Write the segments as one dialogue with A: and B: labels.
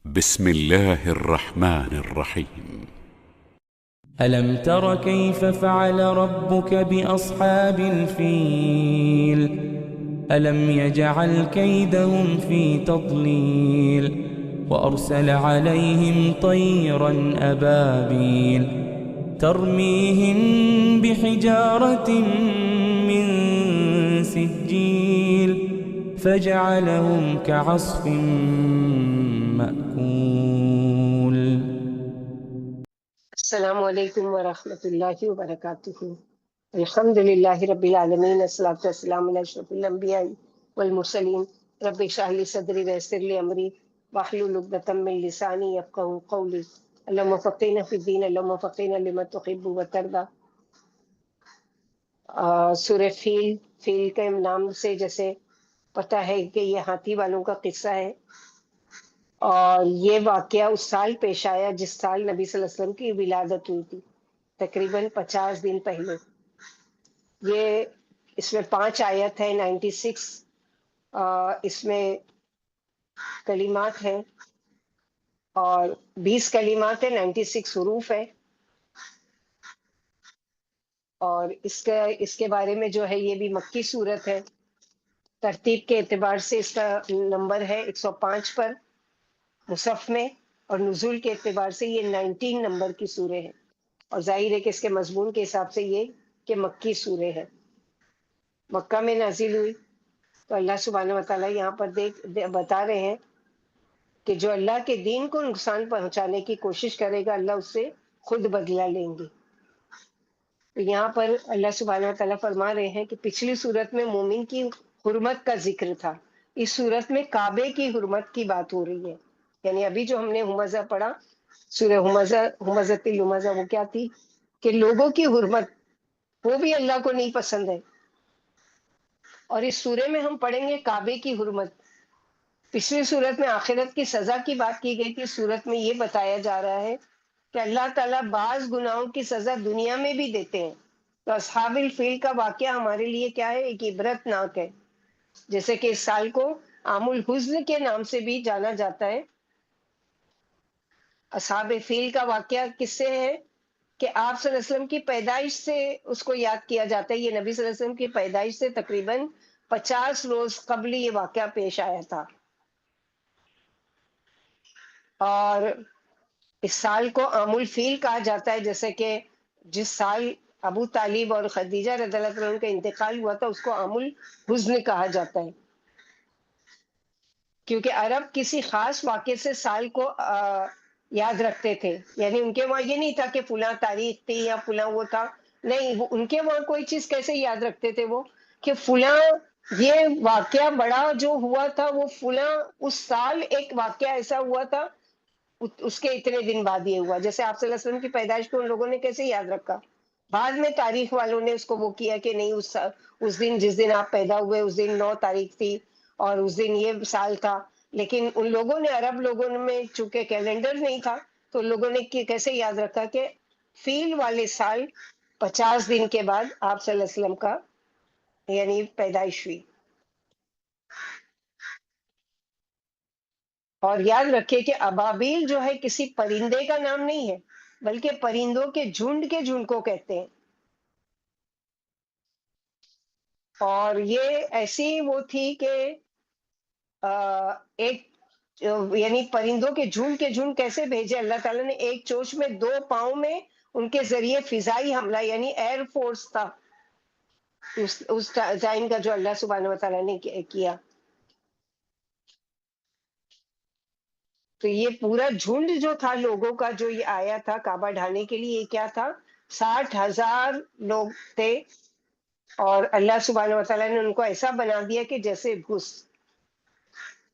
A: بسم الله الرحمن الرحيم.
B: ألم تر كيف فعل ربك بأصحاب الفيل ألم يجعل كيدهم في تضليل وأرسل عليهم طيرا أبابيل ترميهم بحجارة من سجيل فجعلهم كعصف مأكول.
C: السلام علیکم ورحمۃ اللہ وبرکاتہ۔ الحمد للہ رب العالمین، الصلاۃ والسلام علی اشرف الانبیاء والمرسلین۔ رب اشرح لی صدری ویسر لی امری واحلل عقدۃ من لسانی یفقہوا قولی۔ اللہم فقہنا فی الدین، اللہم فقہنا لما تحب وترضی۔ سورہ فیل کے نام سے جیسے پتہ ہے کہ یہ ہاتھی والوں کا قصہ ہے، اور یہ واقعہ اس سال پیش آیا جس سال نبی صلی اللہ علیہ وسلم کی ولادت ہوئی تھی، تقریباً 50 دن پہلے۔ یہ اس میں 5 آیت ہے، 96 اس میں کلمات ہیں، اور 20 کلمات ہیں، 96 حروف ہے۔ اور اس کے بارے میں جو ہے یہ بھی مکی صورت ہے۔ ترتیب کے اعتبار سے اس کا نمبر ہے 105 پر مصحف میں، اور نزول کے اعتبار سے یہ 19 نمبر کی سورہ ہے، اور ظاہر ہے کہ اس کے مضمون کے حساب سے یہ کہ مکی سورہ ہے، مکہ میں نازل ہوئی۔ تو اللہ سبحانہ وتعالیٰ یہاں پر بتا رہے ہیں کہ جو اللہ کے دین کو نقصان پہنچانے کی کوشش کرے گا، اللہ اس سے خود بدلہ لیں گے۔ تو یہاں پر اللہ سبحانہ وتعالیٰ فرما رہے ہیں کہ پچھلی صورت میں مومن کی حرمت کا ذکر تھا، اس صورت میں کعبے کی حرمت کی بات ہو رہی ہے۔ یعنی ابھی جو ہم نے ہمزہ پڑھا، سورہ ہمزۃ الہمزہ، وہ کیا تھی کہ لوگوں کی حرمت، وہ بھی اللہ کو نہیں پسند ہے۔ اور اس سورے میں ہم پڑھیں گے کعبے کی حرمت۔ پچھلی صورت میں آخرت کی سزا کی بات کی گئی تھی، اس صورت میں یہ بتایا جا رہا ہے کہ اللہ تعالیٰ بعض گناہوں کی سزا دنیا میں بھی دیتے ہیں۔ تو اصحاب الفیل کا واقعہ ہمارے لیے کیا ہے؟ ایک عبرت ناک ہے۔ جیسے کہ اس سال کو عام الحزن کے نام سے بھی جانا جاتا ہے۔ اصحاب فیل کا واقعہ کس سے ہے کہ آپ صلی اللہ علیہ وسلم کی پیدائش سے اس کو یاد کیا جاتا ہے۔ یہ نبی صلی اللہ علیہ وسلم کی پیدائش سے تقریباً 50 روز قبل یہ واقعہ پیش آیا تھا، اور اس سال کو عام الفیل کہا جاتا ہے۔ جیسے کہ جس سال ابو طالب اور خدیجہ رضی اللہ عنہ کا انتقال ہوا تھا، اس کو عام الحزن کہا جاتا ہے، کیونکہ عرب کسی خاص واقعے سے سال کو یاد رکھتے تھے۔ یعنی ان کے وہاں یہ نہیں تھا کہ فلاں تاریخ تھی یا فلاں وہ تھا، نہیں، ان کے وہاں کوئی چیز کیسے یاد رکھتے تھے وہ کہ فلاں یہ واقعہ بڑا جو ہوا تھا وہ فلاں اس سال ایک واقعہ ایسا ہوا تھا، اس کے اتنے دن بعد یہ ہوا۔ جیسے آپ صلی اللہ علیہ وسلم کی پیدائش کو ان لوگوں نے کیسے یاد رکھا؟ بعد میں تاریخ والوں نے اس کو وہ کیا کہ نہیں، اس دن جس دن آپ پیدا ہوئے اس دن 9 تاریخ تھی اور اس دن یہ سال تھا۔ لیکن ان لوگوں نے، عرب لوگوں میں چونکہ کیلنڈر نہیں تھا، تو ان لوگوں نے کیسے یاد رکھا کہ فیل والے سال 50 دن کے بعد آپ صلی اللہ علیہ وسلم کا یعنی پیدائش ہوئی۔ اور یاد رکھے کہ ابابیل جو ہے کسی پرندے کا نام نہیں ہے، بلکہ پرندوں کے جھنڈ کو کہتے ہیں۔ اور یہ ایسی وہ تھی کہ ایک یعنی پرندوں کے جھنڈ کیسے بھیجے اللہ تعالیٰ نے؟ ایک چوچ میں 2 پاؤں میں ان کے ذریعے فضائی حملہ، یعنی ایئر فورس تھا اس ٹائم کا جو اللہ سبحانہ وتعالیٰ نے کیا۔ تو یہ پورا جھنڈ جو تھا لوگوں کا جو یہ آیا تھا کعبہ ڈھانے کے لیے، یہ کیا تھا؟ 60,000 لوگ تھے، اور اللہ سبحانہ وتعالیٰ نے ان کو ایسا بنا دیا کہ جیسے بھوس۔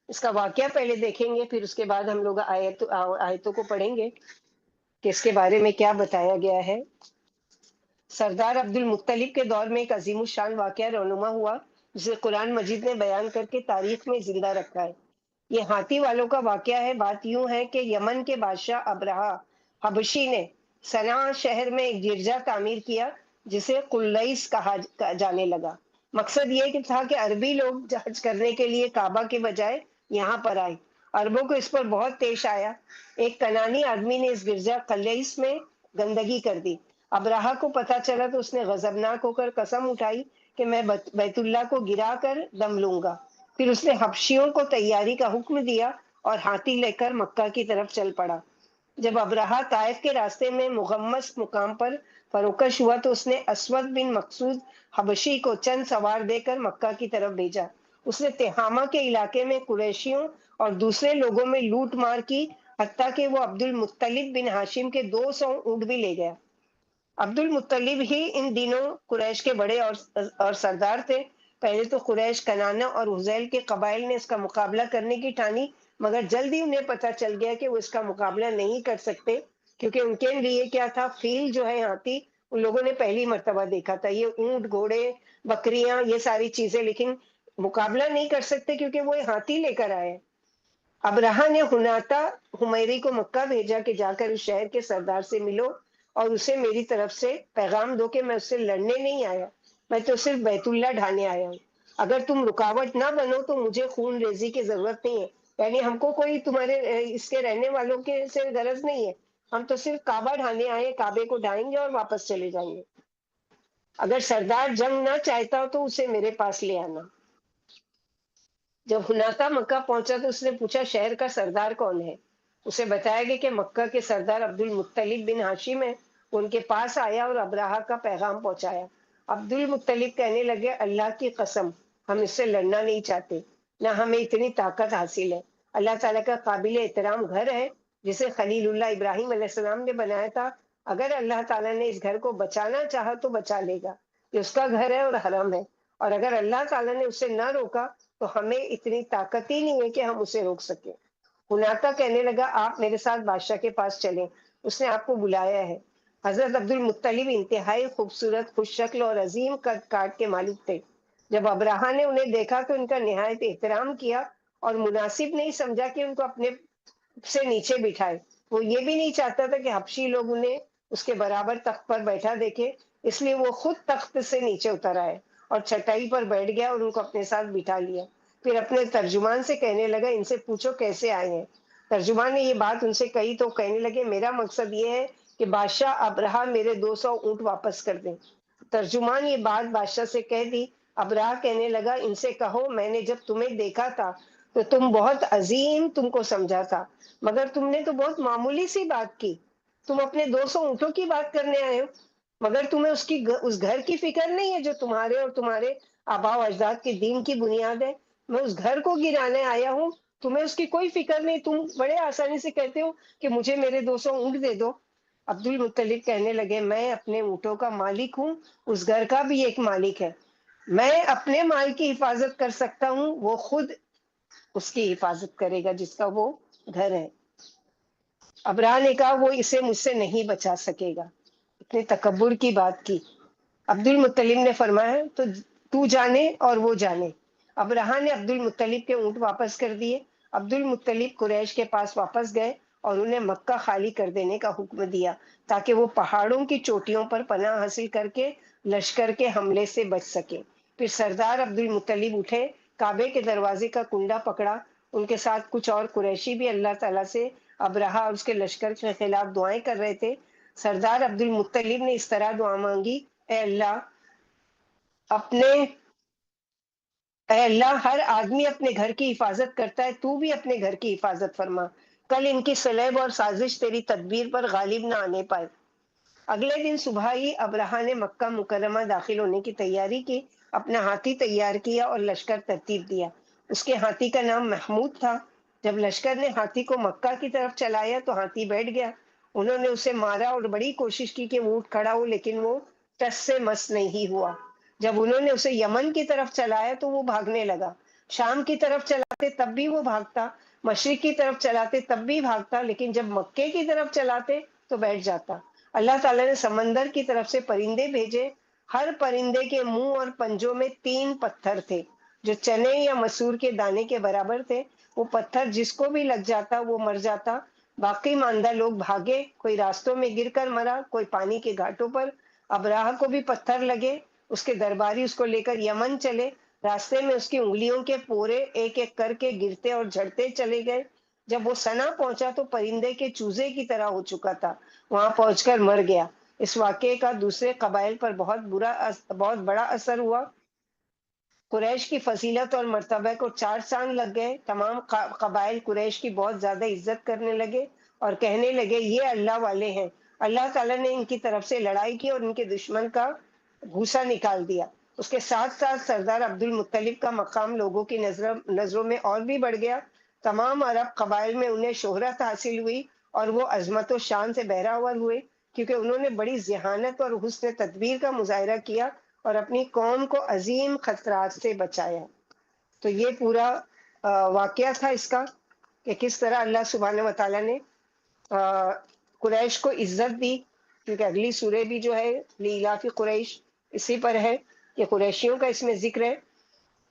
C: اس کا واقعہ پہلے دیکھیں گے، پھر اس کے بعد ہم لوگ آیتوں کو پڑھیں گے کہ اس کے بارے میں کیا بتایا گیا ہے۔ سردار عبد المطلب کے دور میں ایک عظیم الشان واقعہ رونما ہوا، جسے قرآن مجید نے بیان کر کے تاریخ میں زندہ رکھا ہے۔ یہ ہاتھی والوں کا واقعہ ہے۔ بات یوں ہے کہ یمن کے بادشاہ ابرہہ حبشی نے صنعاء شہر میں ایک گرجا تعمیر کیا جسے قلیس کہا جانے لگا۔ مقصد یہ تھا کہ عربی لوگ حج کرنے کے لیے کعبہ کے بجائے یہاں پر آئے، عربوں کو اس پر بہت پیش آیا۔ ایک کنانی آدمی نے اس گرجا قلیس میں گندگی کر دی۔ ابراہا کو پتا چلا تو اس نے غضبناک ہو کر قسم اٹھائی کہ میں بیت اللہ کو گرا کر دم لوں گا۔ پھر اس نے حبشیوں کو تیاری کا حکم دیا اور ہاتھی لے کر مکہ کی طرف چل پڑا۔ جب ابراہا طائف کے راستے میں مغمس مقام پر فروکش ہوا تو اس نے اسود بن مقصود حبشی کو چند سوار دے کر مکہ کی طرف بھیجا۔ اس نے تہامہ کے علاقے میں قریشیوں اور دوسرے لوگوں میں لوٹ مار کی، حتیٰ کہ وہ عبد المطلب بن ہاشم کے 200 اونٹ بھی لے گیا۔ عبد المطلب ہی ان دنوں قریش کے بڑے اور سردار تھے۔ پہلے تو قریش، کنانہ اور حذیل کے قبائل نے اس کا مقابلہ کرنے کی ٹھانی، مگر جلد ہی انہیں پتہ چل گیا کہ وہ اس کا مقابلہ نہیں کر سکتے، کیونکہ ان کے لیے کیا تھا، فیل جو ہے ہاتھی، ان لوگوں نے پہلی مرتبہ دیکھا تھا۔ یہ اونٹ، گھوڑے، بکریاں، یہ ساری چیزیں، لیکن مقابلہ نہیں کر سکتے کیونکہ وہ ہاتھی لے کر آئے۔ ابراہا نے حناتا حمیری کو مکہ بھیجا کہ جا کر اس شہر کے سردار سے ملو اور اسے میری طرف سے پیغام دو کہ میں اس سے لڑنے نہیں آیا، میں تو صرف بیت اللہ ڈھانے آیا ہوں۔ اگر تم رکاوٹ نہ بنو تو مجھے خون ریزی کی ضرورت نہیں ہے، یعنی ہم کو کوئی تمہارے اس کے رہنے والوں کے سے غرض نہیں ہے، ہم تو صرف کعبہ ڈھانے آئے، کعبے کو ڈھائیں گے اور واپس چلے جائیں گے۔ اگر سردار جنگ نہ چاہتا ہو تو اسے میرے پاس لے آنا۔ جب حناتا مکہ پہنچا تو اس نے پوچھا شہر کا سردار کون ہے؟ اسے بتایا گیا کہ مکہ کے سردار عبد المطلب بن ہاشم ہے۔ وہ ان کے پاس آیا اور ابراہا کا پیغام پہنچایا۔ عبد المطلب کہنے لگے اللہ کی قسم ہم اس سے لڑنا نہیں چاہتے، نہ ہمیں اتنی طاقت حاصل ہے۔ اللہ تعالیٰ کا قابل احترام گھر ہے جسے خلیل اللہ ابراہیم علیہ السلام نے بنایا تھا۔ اگر اللہ تعالیٰ نے اس گھر کو بچانا چاہا تو بچا لے گا، یہ اس کا گھر ہے اور حرم ہے، اور اگر اللہ تعالیٰ نے اسے نہ روکا تو ہمیں اتنی طاقت ہی نہیں ہے کہ ہم اسے روک سکیں۔ حناتا کہنے لگا آپ میرے ساتھ بادشاہ کے پاس چلیں، اس نے آپ کو بلایا ہے۔ حضرت عبد المطلب انتہائی خوبصورت، خوش شکل اور عظیم قد کاٹ کے مالک تھے۔ جب ابراہا نے انہیں دیکھا تو ان کا نہایت احترام کیا اور مناسب نہیں سمجھا کہ ان کو اپنے سے نیچے بٹھائے۔ وہ یہ بھی نہیں چاہتا تھا کہ حبشی لوگ انہیں اس کے برابر تخت پر بیٹھا دیکھے، اس لیے وہ خود تخت سے نیچے اتر آئے اور چٹائی پر بیٹھ گیا اور ان کو اپنے ساتھ بٹھا لیا۔ پھر اپنے ترجمان سے کہنے لگا ان سے پوچھو کیسے آئے ہیں۔ ترجمان نے یہ بات ان سے کہی تو کہنے لگے میرا مقصد یہ ہے کہ بادشاہ ابراہا میرے 200 اونٹ واپس کر دیں۔ ترجمان یہ بات بادشاہ سے کہہ دی۔ ابراہا کہنے لگا ان سے کہو میں نے جب تمہیں دیکھا تھا تو تم بہت عظیم تم کو سمجھا تھا، مگر تم نے تو بہت معمولی سی بات کی، تم اپنے 200 اونٹوں کی بات کرنے آئے ہو، مگر تمہیں اس گھر کی فکر نہیں ہے جو تمہارے اور تمہارے آباء و اجداد کے دین کی بنیاد ہے۔ میں اس گھر کو گرانے آیا ہوں، تمہیں اس کی کوئی فکر نہیں، تم بڑے آسانی سے کہتے ہو کہ مجھے میرے 200 اونٹ دے دو۔ عبد المطلب کہنے لگے میں اپنے اونٹوں کا مالک ہوں، اس گھر کا بھی ایک مالک ہے، میں اپنے مال کی حفاظت کر سکتا ہوں، وہ خود اس کی حفاظت کرے گا جس کا وہ گھر ہے۔ ابراہ نے کہا وہ اسے مجھ سے نہیں بچا سکے گا، اتنے تکبر کی بات کی۔ عبد المطلب نے فرمایا تو جانے اور وہ جانے۔ ابراہ نے عبد المطلب کے اونٹ واپس کر دیے۔ عبد المطلب قریش کے پاس واپس گئے اور انہیں مکہ خالی کر دینے کا حکم دیا تاکہ وہ پہاڑوں کی چوٹیوں پر پناہ حاصل کر کے لشکر کے حملے سے بچ سکے۔ پھر سردار عبد المطلب اٹھے، کعبے کے دروازے کا کنڈا پکڑا، ان کے ساتھ کچھ اور قریشی بھی اللہ تعالیٰ سے ابراہ اور اس کے لشکر کے خلاف دعائیں کر رہے تھے۔ سردار عبد المطلب نے اس طرح دعا مانگی، اپنے اے اللہ ہر آدمی اپنے گھر کی حفاظت کرتا ہے، تو بھی اپنے گھر کی حفاظت فرما، کل ان کی صلیب اور سازش تیری تدبیر پر غالب نہ آنے پائے۔ اگلے دن صبح ہی ابراہ نے مکہ مکرمہ داخل ہونے کی تیاری کی، اپنا ہاتھی تیار کیا اور لشکر ترتیب دیا۔ اس کے ہاتھی کا نام محمود تھا۔ جب لشکر نے ہاتھی کو مکہ کی طرف چلایا تو ہاتھی بیٹھ گیا۔ انہوں نے اسے مارا اور بڑی کوشش کی کہ وہ اٹھ کھڑا ہو، لیکن وہ ٹس سے مس نہیں ہوا۔ جب انہوں نے اسے یمن کی طرف چلایا تو وہ بھاگنے لگا، شام کی طرف چلاتے تب بھی وہ بھاگتا، مشرق کی طرف چلاتے تب بھی بھاگتا، لیکن جب مکے کی طرف چلاتے تو بیٹھ جاتا۔ اللہ تعالیٰ نے سمندر کی طرف سے پرندے بھیجے، ہر پرندے کے منہ اور پنجوں میں 3 پتھر تھے جو چنے یا مسور کے دانے کے برابر تھے۔ وہ پتھر جس کو بھی لگ جاتا وہ مر جاتا۔ باقی ماندہ لوگ بھاگے، کوئی راستوں میں گر کر مرا، کوئی پانی کے گھاٹوں پر۔ ابراہ کو بھی پتھر لگے، اس کے درباری اس کو لے کر یمن چلے، راستے میں اس کی انگلیوں کے پورے ایک ایک کر کے گرتے اور جھڑتے چلے گئے۔ جب وہ سنا پہنچا تو پرندے کے چوزے کی طرح ہو چکا تھا، وہاں پہنچ کر مر گیا۔ اس واقعے کا دوسرے قبائل پر بہت بڑا اثر ہوا۔ قریش کی فضیلت اور مرتبہ کو چار چاند لگ گئے۔ تمام قبائل قریش کی بہت زیادہ عزت کرنے لگے اور کہنے لگے یہ اللہ والے ہیں۔ اللہ تعالیٰ نے ان کی طرف سے لڑائی کی اور ان کے دشمن کا گھوسا نکال دیا۔ اس کے ساتھ ساتھ سردار عبد المطلب کا مقام لوگوں کی نظروں میں اور بھی بڑھ گیا۔ تمام عرب قبائل میں انہیں شہرت حاصل ہوئی اور وہ عظمت و شان سے بہرہ ہوئے، کیونکہ انہوں نے بڑی ذہانت اور حسن تدبیر کا مظاہرہ کیا اور اپنی قوم کو عظیم خطرات سے بچایا۔ تو یہ پورا واقعہ تھا اس کا، کہ کس طرح اللہ سبحانہ و تعالیٰ نے قریش کو عزت دی، کیونکہ اگلی سورہ بھی جو ہے لیلاف قریش اسی پر ہے کہ قریشیوں کا اس میں ذکر ہے۔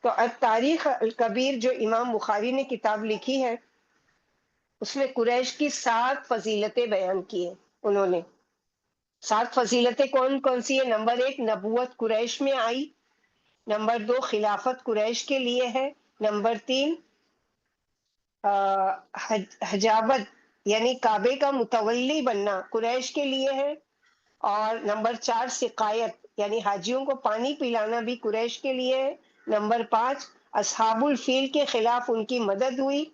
C: تو التاریخ الکبیر جو امام بخاری نے کتاب لکھی ہے، اس میں قریش کی 7 فضیلتیں بیان کی ہیں انہوں نے۔ 7 فضیلتیں کون کون سی ہیں؟ نمبر 1، نبوت قریش میں آئی۔ نمبر 2، خلافت قریش کے لیے ہے۔ نمبر 3، حجابت یعنی کعبے کا متولی بننا قریش کے لیے ہے۔ اور نمبر 4، سقایت یعنی حاجیوں کو پانی پلانا بھی قریش کے لیے ہے۔ نمبر 5، اصحاب الفیل کے خلاف ان کی مدد ہوئی۔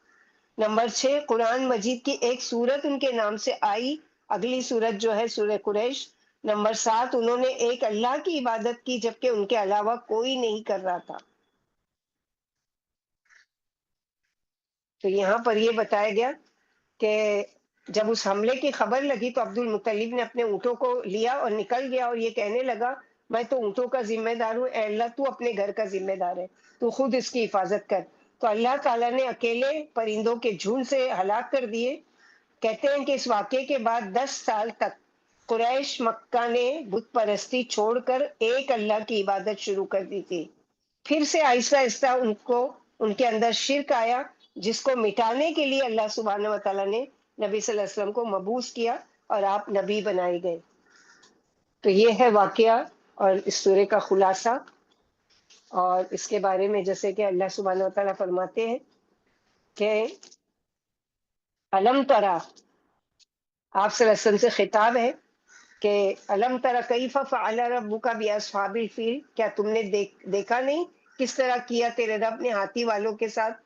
C: نمبر 6، قرآن مجید کی ایک سورت ان کے نام سے آئی، اگلی سورت جو ہے سورہ قریش۔ نمبر 7، انہوں نے ایک اللہ کی عبادت کی جبکہ ان کے علاوہ کوئی نہیں کر رہا تھا۔ تو یہاں پر یہ بتایا گیا کہ جب اس حملے کی خبر لگی تو عبد المطلب نے اپنے اونٹوں کو لیا اور نکل گیا، اور یہ کہنے لگا میں تو اونٹوں کا ذمہ دار ہوں، اے اللہ تو اپنے گھر کا ذمہ دار ہے، تو خود اس کی حفاظت کر۔ تو اللہ تعالیٰ نے اکیلے پرندوں کے جھنڈ سے ہلاک کر دیے۔ کہتے ہیں کہ اس واقعے کے بعد 10 سال تک قریش مکہ نے بت پرستی چھوڑ کر ایک اللہ کی عبادت شروع کر دی تھی۔ پھر سے آہستہ آہستہ ان کے اندر شرک آیا، جس کو مٹانے کے لیے اللہ سبحانہ و تعالیٰ نے نبی صلی اللہ علیہ وسلم کو مبعوث کیا اور آپ نبی بنائے گئے۔ تو یہ ہے واقعہ اور اس سورے کا خلاصہ۔ اور اس کے بارے میں جیسے کہ اللہ سبحانہ و تعالیٰ فرماتے ہیں کہ علم ترا، آپ صلی اللہ علیہ وسلم سے خطاب ہے کہ علم ترا کیف فعل ربک باصحاب الفیل، کیا تم نے دیکھا نہیں کس طرح کیا تیرے رب نے ہاتھی والوں کے ساتھ؟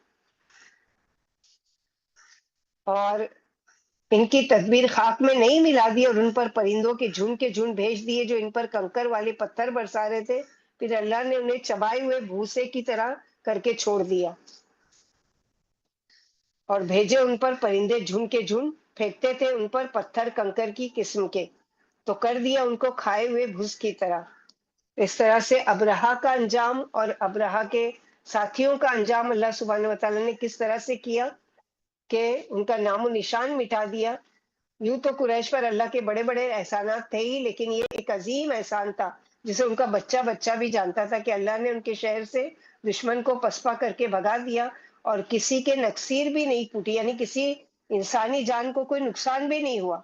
C: اور ان کی تدبیر خاک میں نہیں ملا دی اور ان پر پرندوں کے جھنڈ بھیج دیے جو ان پر کنکر والے پتھر برسا رہے تھے، پھر اللہ نے انہیں چبائے ہوئے بھوسے کی طرح کر کے چھوڑ دیا، اور بھیجے ان پر پرندے جھنڈ کے جھنڈ پھینکتے تھے ان پر پتھر کنکر کی قسم کے، تو کر دیا ان کو کھائے ہوئے بھوس کی طرح۔ اس طرح سے ابرہا کا انجام اور ابرہا کے ساتھیوں کا انجام اللہ سبحانہ و تعالیٰ نے کس طرح سے کیا کہ ان کا نام و نشان مٹا دیا۔ یوں تو قریش پر اللہ کے بڑے بڑے احسانات تھے ہی، لیکن یہ ایک عظیم احسان تھا جسے ان کا بچہ بھی جانتا تھا کہ اللہ نے ان کے شہر سے دشمن کو پسپا کر کے بھگا دیا اور کسی کے نکسیر بھی نہیں پھوٹی، یعنی کسی انسانی جان کو کوئی نقصان بھی نہیں ہوا۔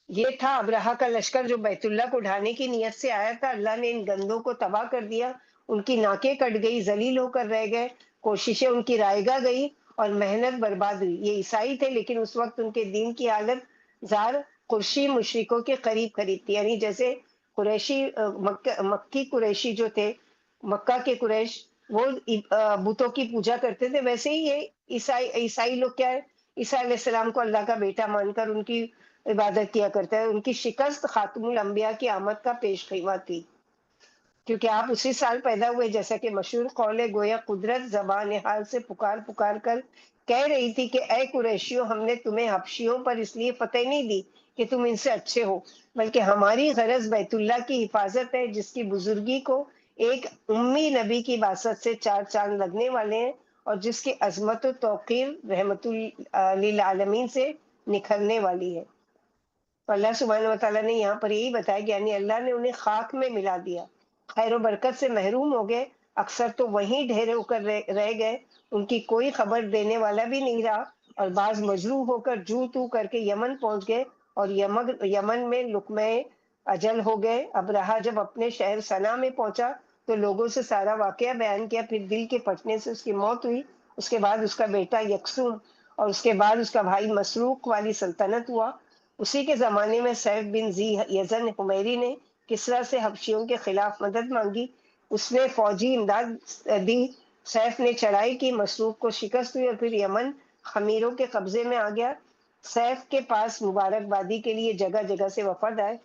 C: یہ تھا ابرہا کا لشکر جو بیت اللہ کو ڈھانے کی نیت سے آیا تھا۔ اللہ نے ان گندوں کو تباہ کر دیا، ان کی ناکیں کٹ گئی، ذلیل ہو کر رہ گئے، کوششیں ان کی رائگاں گئی اور محنت برباد ہوئی۔ یہ عیسائی تھے لیکن اس وقت ان کے دین کی حالت زار قرشی مشرکوں کے قریب تھی، یعنی جیسے قریشی مکی قریشی جو تھے، مکہ کے قریش وہ بتوں کی پوجا کرتے تھے، ویسے ہی یہ عیسائی لوگ کیا ہے، عیسیٰ علیہ السلام کو اللہ کا بیٹا مان کر ان کی عبادت کیا کرتا ہے۔ ان کی شکست خاتم الانبیاء کی آمد کا پیش خیمہ تھی، کیونکہ آپ اسی سال پیدا ہوئے، جیسا کہ مشہور قول ہے، گویا قدرت زبان حال سے پکار کر کہہ رہی تھی کہ اے قریشیوں، ہم نے تمہیں حبشیوں پر اس لیے فتح نہیں دی کہ تم ان سے اچھے ہو، بلکہ ہماری غرض بیت اللہ کی حفاظت ہے، جس کی بزرگی کو ایک امی نبی کی باسط سے 4 چاند لگنے والے ہیں، اور جس کی عظمت و توقیر رحمت للعالمین سے نکھرنے والی ہے۔ تو اللہ سبحانہ و تعالیٰ نے یہاں پر یہی بتایا کہ یعنی اللہ نے انہیں خاک میں ملا دیا، خیر و برکت سے محروم ہو گئے، اکثر تو وہیں ڈھیرے ہو کر رہ گئے، ان کی کوئی خبر دینے والا بھی نہیں رہا، اور بعض مجروح ہو کر جو تو کر کے یمن پہنچ گئے اور یمن میں لقمہ اجل ہو گئے۔ ابرہا جب اپنے شہر سنا میں پہنچا تو لوگوں سے سارا واقعہ بیان کیا، پھر دل کے پھٹنے سے اس کی موت ہوئی اس کے بعد اس کا بیٹا یکسوم، اور اس کے بعد اس کا بھائی مسروق والی سلطنت ہوا۔ اسی کے زمانے میں سیف بن ذی یزن حمیری نے کسریٰ سے حبشیوں کے خلاف مدد مانگی، اس نے فوجی امداد دی، سیف نے چڑھائی کی، مسروق کو شکست ہوئی اور پھر یمن خمیروں کے قبضے میں آ گیا۔ سیف کے پاس مبارک بادی کے لیے جگہ جگہ سے وفد آئے،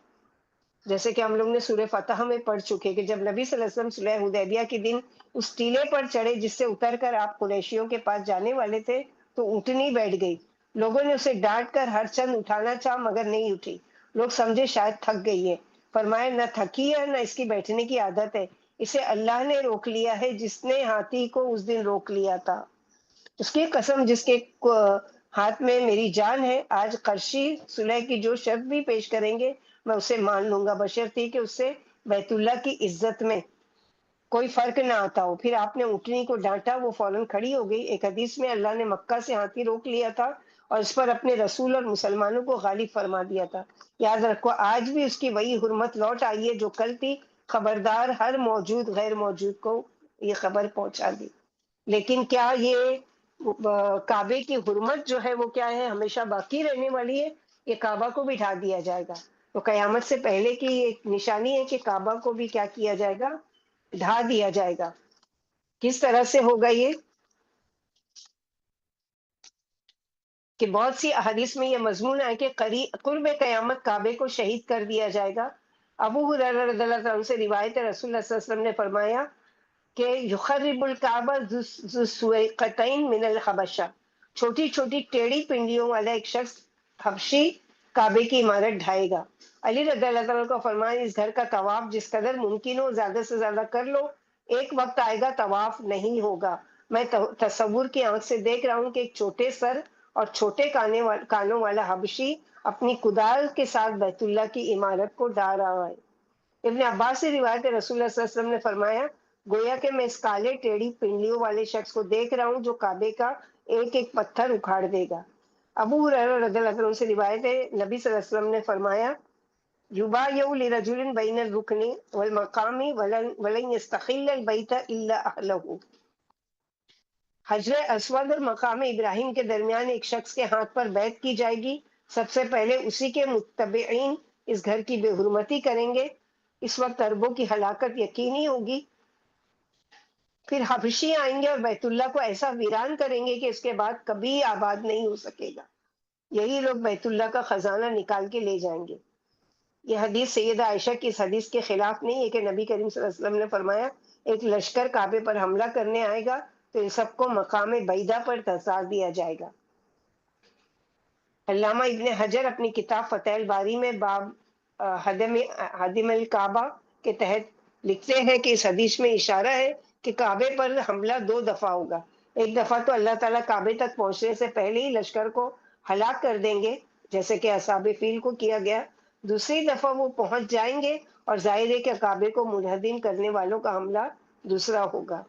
C: جیسے کہ ہم لوگ نے سورہ فتح میں پڑھ چکے کہ جب نبی صلی اللہ علیہ وسلم صلح حدیبیہ کے دن اس ٹیلے پر چڑھے جس سے اتر کر آپ قریشیوں کے پاس جانے والے تھے، تو اونٹنی بیٹھ گئی۔ لوگوں نے اسے ڈانٹ کر ہر چند اٹھانا چاہا مگر نہیں اٹھی۔ لوگ سمجھے شاید تھک گئی ہے۔ فرمایا نہ تھکی ہے نہ اس کی بیٹھنے کی عادت ہے، اسے اللہ نے روک لیا ہے جس نے ہاتھی کو اس دن روک لیا تھا۔ اس کی قسم جس کے ہاتھ میں میری جان ہے، آج قرشی صلح کی جو شرط بھی پیش کریں گے میں اسے مان لوں گا، بشرطیکہ کہ اس سے بیت اللہ کی عزت میں کوئی فرق نہ آتا ہو۔ پھر آپ نے اونٹنی کو ڈانٹا، وہ فوراً کھڑی ہو گئی۔ ایک حدیث میں اللہ نے مکہ سے ہاتھی روک لیا تھا اور اس پر اپنے رسول اور مسلمانوں کو غالب فرما دیا تھا۔ یاد رکھو آج بھی اس کی وہی حرمت لوٹ آئی ہے جو کل تھی۔ خبردار ہر موجود غیر موجود کو یہ خبر پہنچا دی۔ لیکن کیا یہ کعبے کی حرمت جو ہے وہ کیا ہے؟ ہمیشہ باقی رہنے والی ہے؟ یہ کعبہ کو بھی ڈھا دیا جائے گا؟ تو قیامت سے پہلے کی ایک نشانی ہے کہ کعبہ کو بھی کیا کیا جائے گا؟ ڈھا دیا جائے گا۔ کس طرح سے ہوگا یہ؟ کہ بہت سی احادیث میں یہ مضمون ہے کہ قرب قیامت کعبے کو شہید کر دیا جائے گا۔ ابو ہریرہ رضی اللہ تعالیٰ عنہ سے روایت ہے، رسول اللہ صلی اللہ علیہ وسلم نے فرمایا کہ یخرب الکعبہ ذو سویقتین من الحبشہ، چھوٹی چھوٹی ٹیڑھی پنڈلیوں والا ایک شخص حبشی کعبے کی عمارت ڈھائے گا۔ علی رضی اللہ تعالیٰ کا فرمان، اس گھر کا طواف جس قدر ممکن ہو زیادہ سے زیادہ کر لو، ایک وقت آئے گا طواف نہیں ہوگا۔ میں تصور کی آنکھ سے دیکھ رہا ہوں کہ ایک چھوٹے سر اور چھوٹے کانوں والا حبشی اپنی کدال کے ساتھ بیت اللہ کی عمارت کو ڈھا رہا ہے۔ ابن عباس سے روایت ہے، رسول اللہ صلی اللہ علیہ وسلم نے فرمایا گویا کہ میں اس کالے ٹیڑھی پنڈلیوں والے شخص کو دیکھ رہا ہوں جو کعبے کا ایک ایک پتھر اکھاڑ دے گا۔ ابو ہریرہ رضی اللہ عنہ سے روایت ہے، نبی صلی اللہ علیہ وسلم نے فرمایا یبایع لرجل بین الرکن والمقام ولن یستخل البیت الا اہلہ۔ حجر اسود اور مقام ابراہیم کے درمیان ایک شخص کے ہاتھ پر بیعت کی جائے گی، سب سے پہلے اسی کے متبعین اس گھر کی بے حرمتی کریں گے۔ اس وقت عربوں کی ہلاکت یقینی ہوگی۔ پھر حبشی آئیں گے اور بیت اللہ کو ایسا ویران کریں گے کہ اس کے بعد کبھی آباد نہیں ہو سکے گا۔ یہی لوگ بیت اللہ کا خزانہ نکال کے لے جائیں گے۔ یہ حدیث سیدہ عائشہ کی اس حدیث کے خلاف نہیں ہے کہ نبی کریم صلی اللہ علیہ وسلم نے فرمایا ایک لشکر کعبے پر حملہ کرنے آئے گا تو ان سب کو مقام بیدہ پر دھسا دیا جائے گا۔ علامہ ابن حجر اپنی کتاب فتح الباری میں باب ہدم الکعبہ کے تحت لکھتے ہیں کہ اس حدیث میں اشارہ ہے کہ کعبے پر حملہ دو دفعہ ہوگا۔ ایک دفعہ تو اللہ تعالیٰ کعبے تک پہنچنے سے پہلے ہی لشکر کو ہلاک کر دیں گے جیسے کہ اصحاب فیل کو کیا گیا۔ دوسری دفعہ وہ پہنچ جائیں گے اور ظاہر ہے کہ کعبے کو منہدم کرنے والوں کا حملہ دوسرا ہوگا۔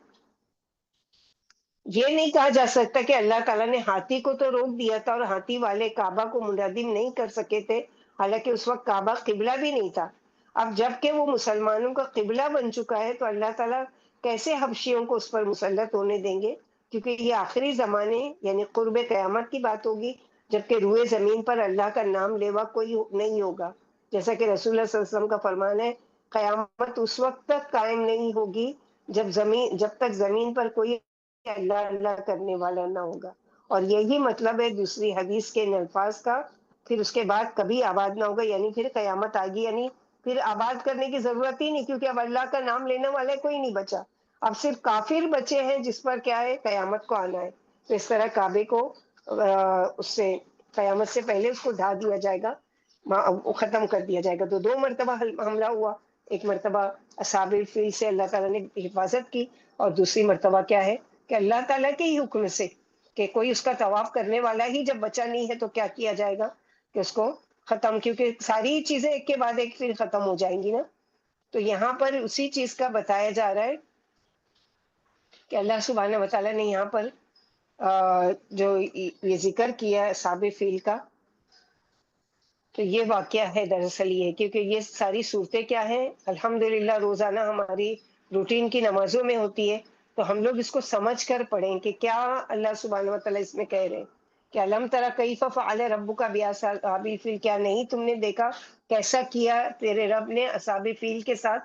C: یہ نہیں کہا جا سکتا کہ اللہ تعالیٰ نے ہاتھی کو تو روک دیا تھا اور ہاتھی والے کعبہ کو منہدم نہیں کر سکے تھے، حالانکہ اس وقت کعبہ قبلہ بھی نہیں تھا۔ اب جب کہ وہ مسلمانوں کا قبلہ بن چکا ہے تو اللہ تعالیٰ کیسے حبشیوں کو اس پر مسلط ہونے دیں گے؟ کیونکہ یہ آخری زمانے یعنی قرب قیامت کی بات ہوگی، جبکہ روئے زمین پر اللہ کا نام لیوا کوئی نہیں ہوگا، جیسا کہ رسول اللہ صلی اللہ علیہ وسلم کا فرمان ہے قیامت اس وقت تک قائم نہیں ہوگی جب تک زمین پر کوئی اللہ اللہ کرنے والا نہ ہوگا۔ اور یہی مطلب ہے دوسری حدیث کے ان الفاظ کا، پھر اس کے بعد کبھی آباد نہ ہوگا، یعنی پھر قیامت آئے گی، یعنی پھر آباد کرنے کی ضرورت ہی نہیں، کیونکہ اب اللہ کا نام لینے والے کوئی نہیں بچا، اب صرف کافر بچے ہیں جس پر کیا ہے قیامت کو آنا ہے۔ تو اس طرح کعبے کو اس سے قیامت سے پہلے اس کو ڈھا دیا جائے گا، ختم کر دیا جائے گا۔ تو دو مرتبہ حملہ ہوا، ایک مرتبہ اصحاب الفیل سے اللہ تعالیٰ نے حفاظت کی، اور دوسری مرتبہ کیا ہے کہ اللہ تعالیٰ کے ہی حکم سے کہ کوئی اس کا طواف کرنے والا ہی جب بچا نہیں ہے تو کیا کیا جائے گا کہ اس کو ختم، کیونکہ ساری چیزیں ایک کے بعد ایک پھر ختم ہو جائیں گی نا۔ تو یہاں پر اسی چیز کا بتایا جا رہا ہے کہ اللہ سبحانہ وتعالیٰ نے یہاں پر جو یہ ذکر کیا ہے اصحاب فیل کا، تو یہ واقعہ ہے دراصل یہ، کیونکہ یہ ساری صورتیں کیا ہیں الحمدللہ روزانہ ہماری روٹین کی نمازوں میں ہوتی ہے۔ تو ہم لوگ اس کو سمجھ کر پڑھیں کہ کیا اللہ سبحانہ و تعالیٰ اس میں کہہ رہے ہیں کہ علم ترى کیف فعل ربک باصحاب الفیل، کیا نہیں تم نے دیکھا کیسا کیا تیرے رب نے اصحاب فیل کے ساتھ؟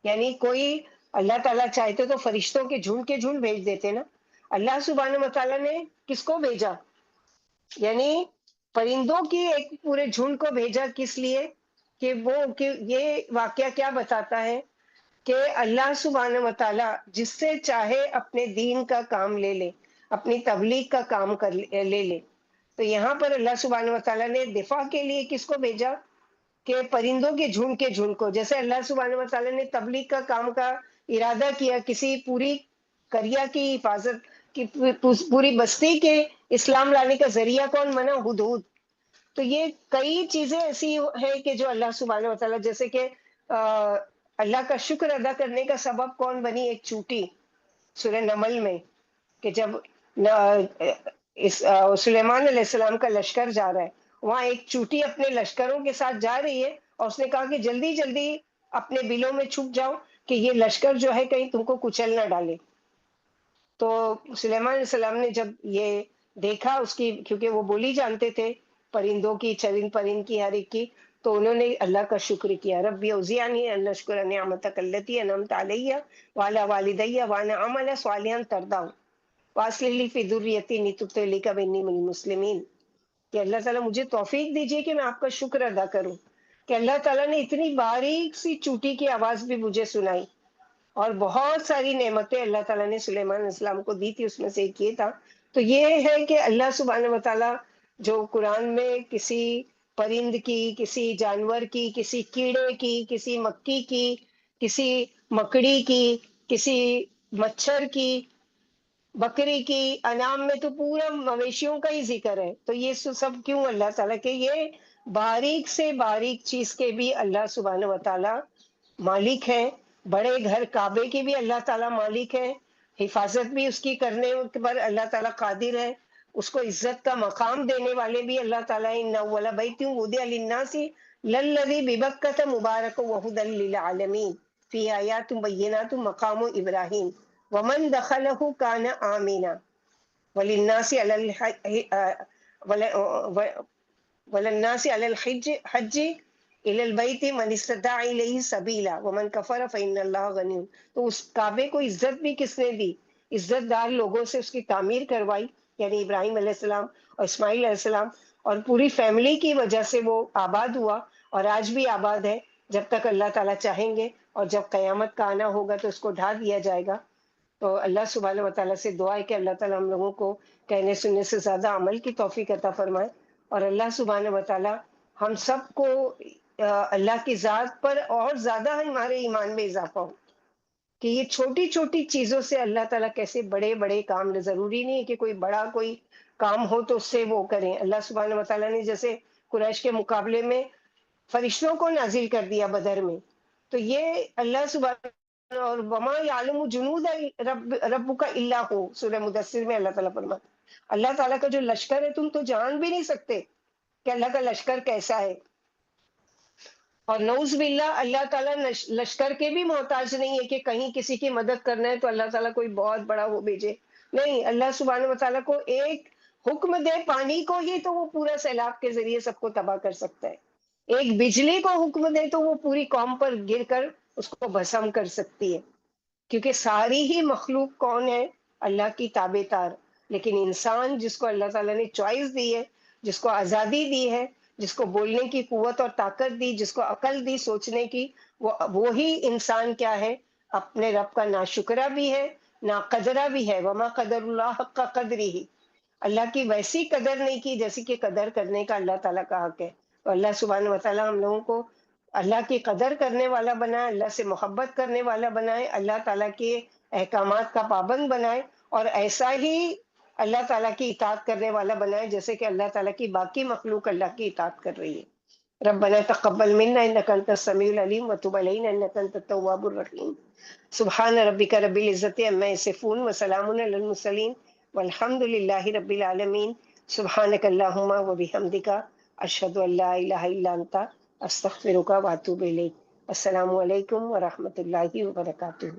C: یعنی کوئی اللہ تعالیٰ چاہتے تو فرشتوں کے جھنڈ بھیج دیتے نا. اللہ سبحانہ و تعالیٰ نے کس کو بھیجا؟ یعنی پرندوں کی ایک پورے جھنڈ کو بھیجا کس لیے؟ کہ یہ واقعہ کیا بتاتا ہے کہ اللہ سبحانہ و تعالیٰ جس سے چاہے اپنے دین کا کام لے لے، اپنی تبلیغ کا کام لے لے. تو یہاں پر اللہ سبحانہ و تعالیٰ نے دفاع کے لیے کس کو بھیجا؟ کہ پرندوں کے جھنڈ کو. جیسے اللہ سبحانہ و تعالیٰ نے تبلیغ کا کام کا ارادہ کیا، کسی پوری قریہ کی حفاظت کی، پوری بستی کے اسلام لانے کا ذریعہ کون بنا؟ ہدہد. تو یہ کئی چیزیں ایسی ہیں کہ جو اللہ سبحانہ و تعالیٰ، جیسے کہ اللہ کا شکر ادا کرنے کا سبب کون بنی؟ ایک چوٹی سورہ نمل میں، کہ جب سلیمان علیہ السلام کا لشکر جا رہا ہے، وہاں ایک چوٹی اپنے لشکروں کے ساتھ جا رہی ہے، اور اس نے کہا کہ جلدی جلدی اپنے بلوں میں چھپ جاؤ کہ یہ لشکر جو ہے کہیں تم کو کچل نہ ڈالے. تو سلیمان علیہ السلام نے جب یہ دیکھا اس کی، کیونکہ وہ بولی جانتے تھے پرندوں کی، چرند پرند کی، ہر ایک کی، تو انہوں نے اللہ کا شکر کیا. ربی اوزیانی ان اشکر نعمتک التی انعمت علی وعلی والدی وان اعمل صالحا ترضاه واصلح لی فی ذریتی انی تبت الیک وانی من المسلمین. کہ اللہ تعالیٰ مجھے توفیق دیجیے کہ میں آپ کا شکر ادا کروں کہ اللہ تعالیٰ نے اتنی باریک سی چوٹی کی آواز بھی مجھے سنائی، اور بہت ساری نعمتیں اللہ تعالیٰ نے سلیمان علیہ السلام کو دی تھی، اس میں سے ایک یہ تھا. تو یہ ہے کہ اللہ سبحانہ و تعالیٰ جو قرآن میں کسی پرند کی، کسی جانور کی، کسی کیڑے کی، کسی مکھی کی، کسی مکڑی کی، کسی مچھر کی، بکری کی، انعام میں تو پورا مویشیوں کا ہی ذکر ہے. تو یہ سب کیوں اللہ تعالیٰ کے؟ یہ باریک سے باریک چیز کے بھی اللہ سبحانہ و تعالیٰ مالک ہیں. بڑے گھر کعبے کی بھی اللہ تعالیٰ مالک ہے، حفاظت بھی اس کی کرنے پر اللہ تعالیٰ قادر ہے، اس کو عزت کا مقام دینے والے بھی اللہ تعالیٰ. ان اول بیت وضع للناس للذی ببکۃ مبارک وہدی للعالمین فی آیات بینات مقام ابراہیم ومن دخلہ کان آمنا وللناس علی الحج الی البیت من استطاع الیہ سبیلا ومن کفر فإن اللہ غنی. تو اس کعبے کو عزت بھی کس نے دی؟ عزت دار لوگوں سے اس کی تعمیر کروائی، یعنی ابراہیم علیہ السلام اور اسماعیل علیہ السلام اور پوری فیملی کی وجہ سے وہ آباد ہوا، اور آج بھی آباد ہے جب تک اللہ تعالیٰ چاہیں گے، اور جب قیامت کا آنا ہوگا تو اس کو ڈھا دیا جائے گا. تو اللہ سبحانہ و تعالیٰ سے دعا ہے کہ اللہ تعالیٰ ہم لوگوں کو کہنے سننے سے زیادہ عمل کی توفیق عطا فرمائے، اور اللہ سبحانہ و تعالیٰ ہم سب کو اللہ کی ذات پر اور زیادہ ہمارے ایمان میں اضافہ ہو، کہ یہ چھوٹی چھوٹی چیزوں سے اللہ تعالیٰ کیسے بڑے بڑے کام، ضروری نہیں ہے کہ کوئی بڑا کوئی کام ہو تو اس سے وہ کریں. اللہ سبحانہ و تعالیٰ نے جیسے قریش کے مقابلے میں فرشتوں کو نازل کر دیا بدر میں، تو یہ اللہ سبحانہ، اور وما یعلم جنود ربک الا ہو، سورہ مدثر میں اللہ تعالیٰ فرماتا اللہ تعالیٰ کا جو لشکر ہے تم تو جان بھی نہیں سکتے کہ اللہ کا لشکر کیسا ہے. اور نعوذ باللہ اللہ تعالیٰ لشکر کے بھی محتاج نہیں ہے کہ کہیں کسی کی مدد کرنا ہے تو اللہ تعالیٰ کوئی بہت بڑا وہ بھیجے. نہیں، اللہ سبحانہ و تعالیٰ کو ایک حکم دے پانی کو ہی تو وہ پورا سیلاب کے ذریعے سب کو تباہ کر سکتا ہے. ایک بجلی کو حکم دے تو وہ پوری قوم پر گر کر اس کو بھسم کر سکتی ہے. کیونکہ ساری ہی مخلوق کون ہے؟ اللہ کی تابع دار. لیکن انسان جس کو اللہ تعالیٰ نے چوائس دی ہے، جس کو آزادی دی ہے، جس کو بولنے کی قوت اور طاقت دی، جس کو عقل دی سوچنے کی، وہی انسان کیا ہے؟ اپنے رب کا ناشکرہ بھی ہے، ناقدرہ بھی ہے. وما قدر اللہ حق قدرہ، اللہ کی ویسی قدر نہیں کی جیسی کہ قدر کرنے کا اللہ تعالیٰ کا حق ہے. تو اللہ سبحانہ و تعالیٰ ہم لوگوں کو اللہ کی قدر کرنے والا بنائے، اللہ سے محبت کرنے والا بنائے، اللہ تعالیٰ کے احکامات کا پابند بنائے، اور ایسا ہی اللہ تعالیٰ کی اطاعت کرنے والا بنائے جیسے کہ اللہ تعالیٰ کی باقی مخلوق اللہ کی اطاعت کر رہی ہے. ربنا تقبل منا انك انت السميع العليم وتب علينا انك انت التواب الرحيم. سبحان ربك رب العزة عما يصفون وسلام على المرسلين والحمد لله رب العالمين. سبحانك اللهم وبحمدك اشهد ان لا اله الا انت استغفرك واتوب اليك. السلام علیکم ورحمۃ اللہ وبرکاتہ.